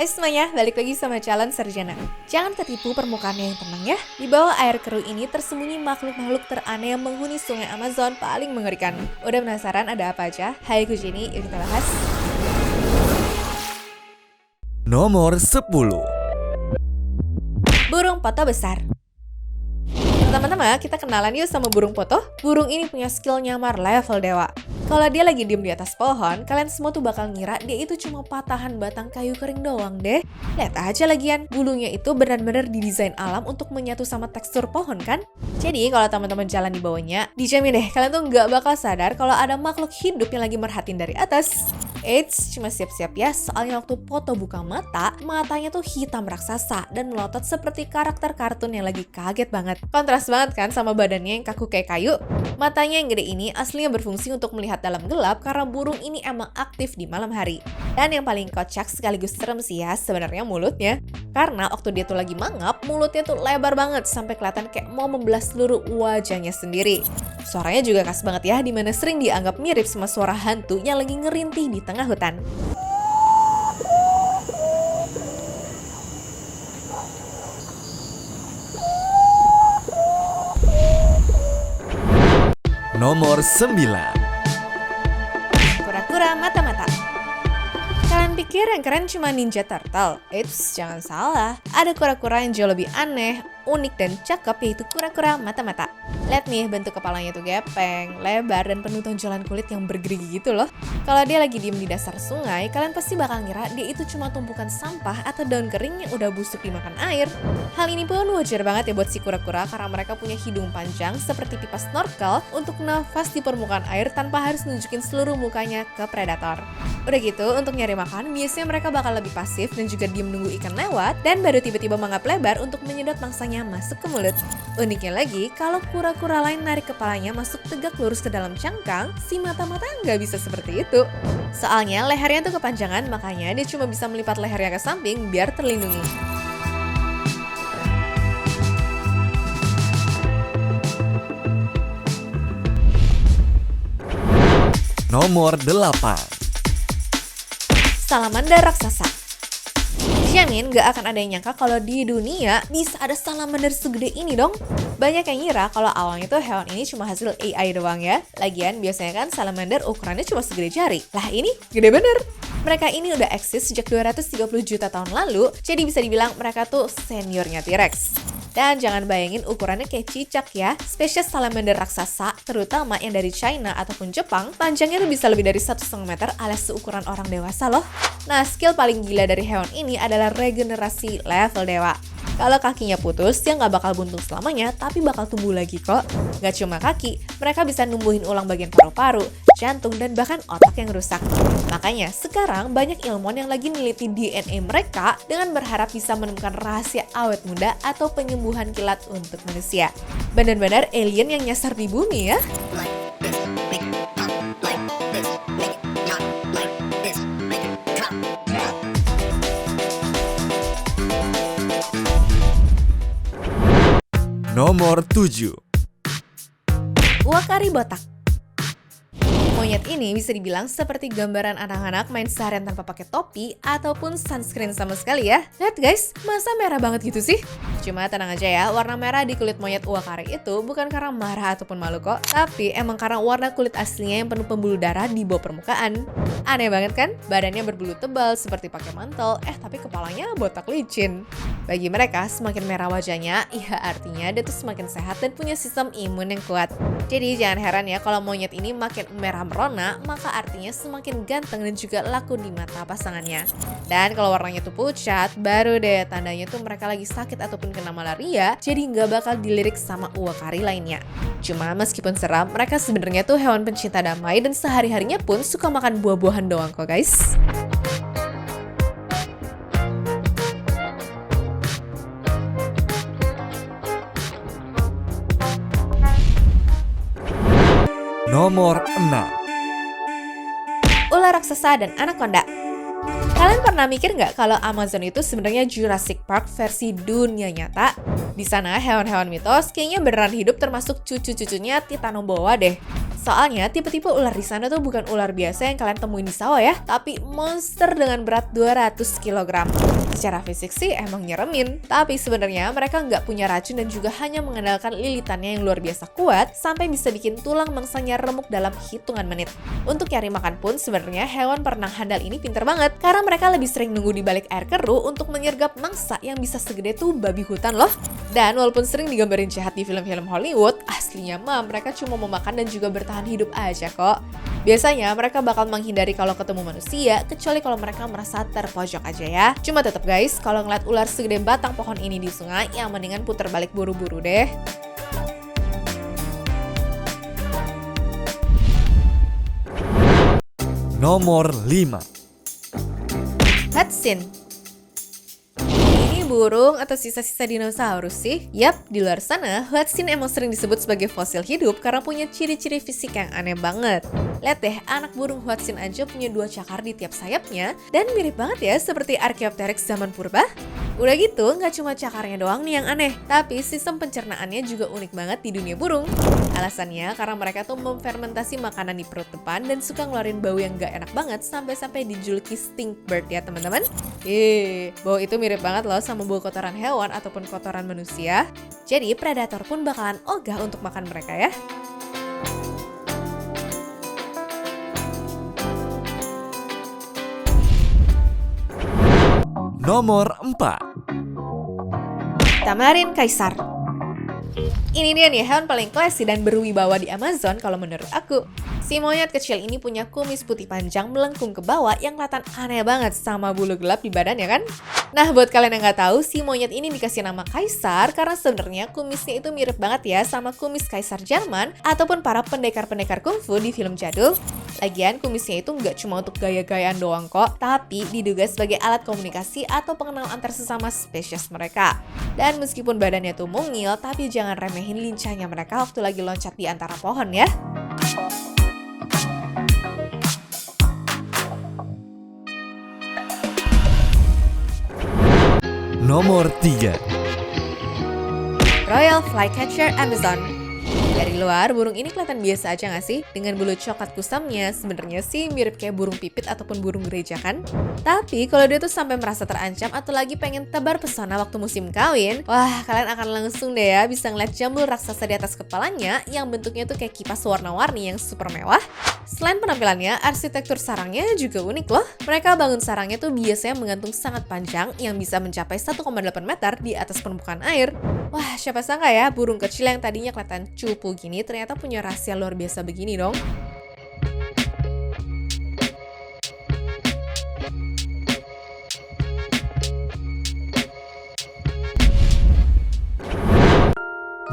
Hai semuanya, balik lagi sama Calon Sarjana. Jangan tertipu permukaannya yang tenang ya. Di bawah air keruh ini tersembunyi makhluk-makhluk teraneh yang menghuni sungai Amazon paling mengerikan. Udah penasaran ada apa aja? Hai aku Jenny, yuk kita bahas. Nomor 10. Burung poto besar. Pertama-tama kita kenalan yuk sama burung poto. Burung ini punya skill nyamar level dewa. Kalau dia lagi diem di atas pohon, kalian semua tuh bakal ngira dia itu cuma patahan batang kayu kering doang deh. Lihat aja lagian, bulunya itu benar-benar didesain alam untuk menyatu sama tekstur pohon kan? Jadi kalau teman-teman jalan di bawahnya, dijamin deh kalian tuh nggak bakal sadar kalau ada makhluk hidup yang lagi merhatiin dari atas. Eits, cuma siap-siap ya, soalnya waktu poto buka mata, matanya tuh hitam raksasa dan melotot seperti karakter kartun yang lagi kaget banget. Kontras banget kan sama badannya yang kaku kayak kayu? Matanya yang gede ini aslinya berfungsi untuk melihat dalam gelap karena burung ini emang aktif di malam hari. Dan yang paling kocak sekaligus serem sih ya sebenarnya mulutnya. Karena waktu dia tuh lagi mangap, mulutnya tuh lebar banget sampai kelihatan kayak mau membelah seluruh wajahnya sendiri. Suaranya juga khas banget ya, dimana sering dianggap mirip sama suara hantu yang lagi ngerintih di tengah hutan. Nomor 9. Kura-kura mata-mata. Kalian pikir yang keren cuma Ninja Turtle? Eits, jangan salah. Ada kura-kura yang jauh lebih aneh, unik dan cakep, yaitu kura-kura mata-mata. Lihat nih, bentuk kepalanya tuh gepeng, lebar, dan penuh tonjolan kulit yang bergerigi gitu loh. Kalau dia lagi diem di dasar sungai, kalian pasti bakal ngira dia itu cuma tumpukan sampah atau daun kering yang udah busuk dimakan air. Hal ini pun wajar banget ya buat si kura-kura karena mereka punya hidung panjang seperti pipa snorkel untuk nafas di permukaan air tanpa harus nunjukin seluruh mukanya ke predator. Udah gitu, untuk nyari makan, biasanya mereka bakal lebih pasif dan juga diem nunggu ikan lewat dan baru tiba-tiba mangap lebar untuk menyedot mangsanya masuk ke mulut. Uniknya lagi, kalau kura-kura lain narik kepalanya masuk tegak lurus ke dalam cangkang, si mata-mata nggak bisa seperti itu. Soalnya lehernya tuh kepanjangan, makanya dia cuma bisa melipat lehernya ke samping biar terlindungi. Nomor 8. Salamander raksasa. Dijamin gak akan ada yang nyangka kalau di dunia bisa ada salamander segede ini dong. Banyak yang ngira kalau awalnya tuh hewan ini cuma hasil AI doang ya. Lagian biasanya kan salamander ukurannya cuma segede jari. Lah ini gede bener. Mereka ini udah eksis sejak 230 juta tahun lalu, jadi bisa dibilang mereka tuh seniornya T-Rex. Dan jangan bayangin ukurannya kayak cicak ya. Spesies salamander raksasa, terutama yang dari China ataupun Jepang, panjangnya tuh bisa lebih dari 1,5 meter alias seukuran orang dewasa loh. Nah, skill paling gila dari hewan ini adalah regenerasi level dewa. Kalau kakinya putus, dia nggak bakal buntung selamanya, tapi bakal tumbuh lagi kok. Nggak cuma kaki, mereka bisa numbuhin ulang bagian paru-paru, jantung, dan bahkan otak yang rusak. Makanya, sekarang banyak ilmuwan yang lagi neliti DNA mereka dengan berharap bisa menemukan rahasia awet muda atau penyembuhan kilat untuk manusia. Benar-benar alien yang nyasar di bumi ya. Nomor 7. Uakari botak. Monyet ini bisa dibilang seperti gambaran anak-anak main seharian tanpa pakai topi ataupun sunscreen sama sekali ya. Lihat guys, masa merah banget gitu sih? Cuma tenang aja ya, warna merah di kulit monyet uakari itu bukan karena marah ataupun malu kok, tapi emang karena warna kulit aslinya yang penuh pembuluh darah di bawah permukaan. Aneh banget kan? Badannya berbulu tebal seperti pakai mantel, tapi kepalanya botak licin. Bagi mereka, semakin merah wajahnya, ya artinya dia tuh semakin sehat dan punya sistem imun yang kuat. Jadi jangan heran ya kalau monyet ini makin merah merona, maka artinya semakin ganteng dan juga laku di mata pasangannya. Dan kalau warnanya tuh pucat, baru deh tandanya tuh mereka lagi sakit ataupun kena malaria, jadi nggak bakal dilirik sama uakari lainnya. Cuma meskipun seram, mereka sebenarnya tuh hewan pencinta damai dan sehari-harinya pun suka makan buah-buahan doang kok guys. Nomor 6. Ular raksasa dan anaconda. Kalian pernah mikir nggak kalau Amazon itu sebenarnya Jurassic Park versi dunia nyata? Di sana hewan-hewan mitos kayaknya beneran hidup termasuk cucu-cucunya Titanoboa deh. Soalnya tipe-tipe ular di sana tuh bukan ular biasa yang kalian temuin di sawah ya, tapi monster dengan berat 200 kg. Secara fisik sih emang nyeremin, tapi sebenarnya mereka nggak punya racun dan juga hanya mengandalkan lilitannya yang luar biasa kuat sampai bisa bikin tulang mangsanya remuk dalam hitungan menit. Untuk cari makan pun sebenarnya hewan perenang handal ini pinter banget karena mereka lebih sering nunggu di balik air keruh untuk menyergap mangsa yang bisa segede tuh babi hutan loh. Dan walaupun sering digambarin jahat di film-film Hollywood, aslinya mah mereka cuma mau makan dan juga bertahan hidup aja kok. Biasanya mereka bakal menghindari kalau ketemu manusia, kecuali kalau mereka merasa terpojok aja ya. Cuma tetap guys, kalau ngeliat ular segede batang pohon ini di sungai, yang mendingan puter balik buru-buru deh. Nomor 5. Hudson. Ini burung atau sisa-sisa dinosaurus sih? Yap, di luar sana, Hudson emang sering disebut sebagai fosil hidup karena punya ciri-ciri fisik yang aneh banget. Lihat deh, anak burung Hudson aja punya 2 cakar di tiap sayapnya dan mirip banget ya seperti Archaeopteryx zaman purba. Udah gitu, nggak cuma cakarnya doang nih yang aneh, tapi sistem pencernaannya juga unik banget di dunia burung. Alasannya karena mereka tuh memfermentasi makanan di perut depan dan suka ngeluarin bau yang nggak enak banget sampai-sampai dijuluki stink bird ya teman-teman. Bau itu mirip banget loh sama bau kotoran hewan ataupun kotoran manusia. Jadi predator pun bakalan ogah untuk makan mereka ya. Nomor 4. Tamarin Kaisar. Ini dia nih hewan paling classy dan berwibawa di Amazon kalau menurut aku. Si monyet kecil ini punya kumis putih panjang melengkung ke bawah yang kelihatan aneh banget sama bulu gelap di badannya kan? Nah buat kalian yang nggak tahu, si monyet ini dikasih nama Kaisar karena sebenarnya kumisnya itu mirip banget ya sama kumis Kaisar Jerman ataupun para pendekar-pendekar kungfu di film jadul. Lagian kumisnya itu nggak cuma untuk gaya-gayaan doang kok, tapi diduga sebagai alat komunikasi atau pengenal antar sesama spesies mereka. Dan meskipun badannya tuh mungil, tapi jangan remehin lincahnya mereka waktu lagi loncat di antara pohon ya. Nomor 3. Royal Flycatcher Amazon. Dari luar, burung ini kelihatan biasa aja nggak sih? Dengan bulu coklat kusamnya, sebenarnya sih mirip kayak burung pipit ataupun burung gereja kan? Tapi kalau dia tuh sampai merasa terancam atau lagi pengen tebar pesona waktu musim kawin, wah kalian akan langsung deh ya bisa ngeliat jambul raksasa di atas kepalanya yang bentuknya tuh kayak kipas warna-warni yang super mewah. Selain penampilannya, arsitektur sarangnya juga unik loh. Mereka bangun sarangnya tuh biasanya menggantung sangat panjang yang bisa mencapai 1,8 meter di atas permukaan air. Wah, siapa sangka ya burung kecil yang tadinya kelihatan cupu gini ternyata punya rahasia luar biasa begini dong.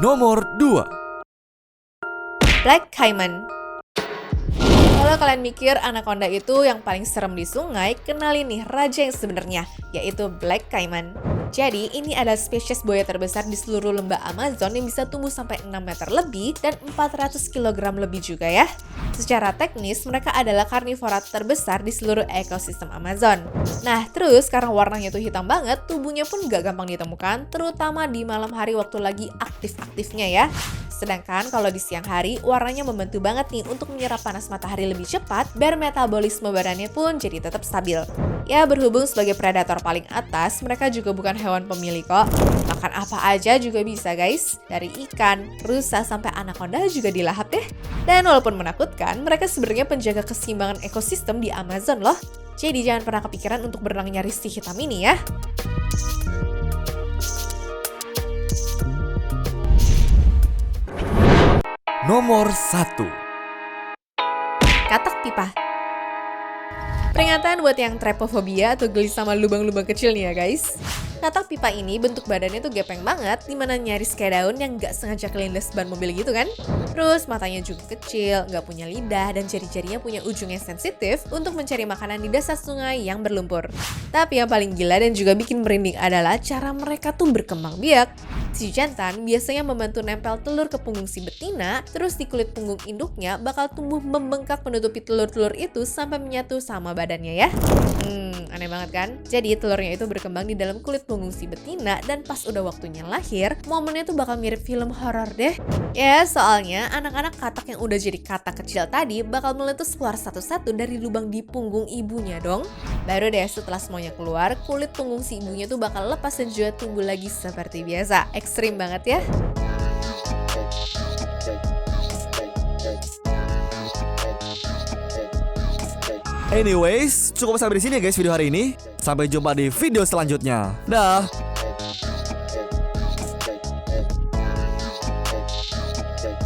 Nomor 2. Black Caiman. Kalau kalian mikir anaconda itu yang paling serem di sungai, kenalin nih raja yang sebenarnya, yaitu Black Caiman. Jadi, ini adalah spesies buaya terbesar di seluruh lembah Amazon yang bisa tumbuh sampai 6 meter lebih dan 400 kg lebih juga ya. Secara teknis, mereka adalah karnivora terbesar di seluruh ekosistem Amazon. Nah, terus karena warnanya tuh hitam banget, tubuhnya pun gak gampang ditemukan, terutama di malam hari waktu lagi aktif-aktifnya ya. Sedangkan kalau di siang hari, warnanya membantu banget nih untuk menyerap panas matahari lebih cepat, biar metabolisme badannya pun jadi tetap stabil. Ya, berhubung sebagai predator paling atas, mereka juga bukan hewan pemilih kok. Makan apa aja juga bisa guys, dari ikan, rusa, sampai anaconda juga dilahap deh. Dan walaupun menakutkan, mereka sebenarnya penjaga keseimbangan ekosistem di Amazon loh. Jadi jangan pernah kepikiran untuk berenang nyari si hitam ini ya. Nomor 1. Katak pipa. Peringatan buat yang trypophobia atau geli sama lubang-lubang kecil nih ya guys. Katak pipa ini bentuk badannya tuh gepeng banget, dimana nyaris kayak daun yang gak sengaja kelindes ban mobil gitu kan. Terus matanya juga kecil, gak punya lidah, dan jari-jarinya punya ujung yang sensitif untuk mencari makanan di dasar sungai yang berlumpur. Tapi yang paling gila dan juga bikin merinding adalah cara mereka tuh berkembang biak. Si jantan biasanya membantu nempel telur ke punggung si betina, terus di kulit punggung induknya bakal tumbuh membengkak menutupi telur-telur itu sampai menyatu sama badannya ya. Aneh banget kan? Jadi telurnya itu berkembang di dalam kulit punggung si betina dan pas udah waktunya lahir, momennya tuh bakal mirip film horor deh. Ya, soalnya anak-anak katak yang udah jadi katak kecil tadi bakal meletus keluar satu-satu dari lubang di punggung ibunya dong. Baru deh setelah semuanya keluar, kulit punggung si ibunya tuh bakal lepas dan juga tumbuh lagi seperti biasa. Ekstrim banget ya. Anyways, cukup sampai di sini ya guys video hari ini. Sampai jumpa di video selanjutnya. Dah.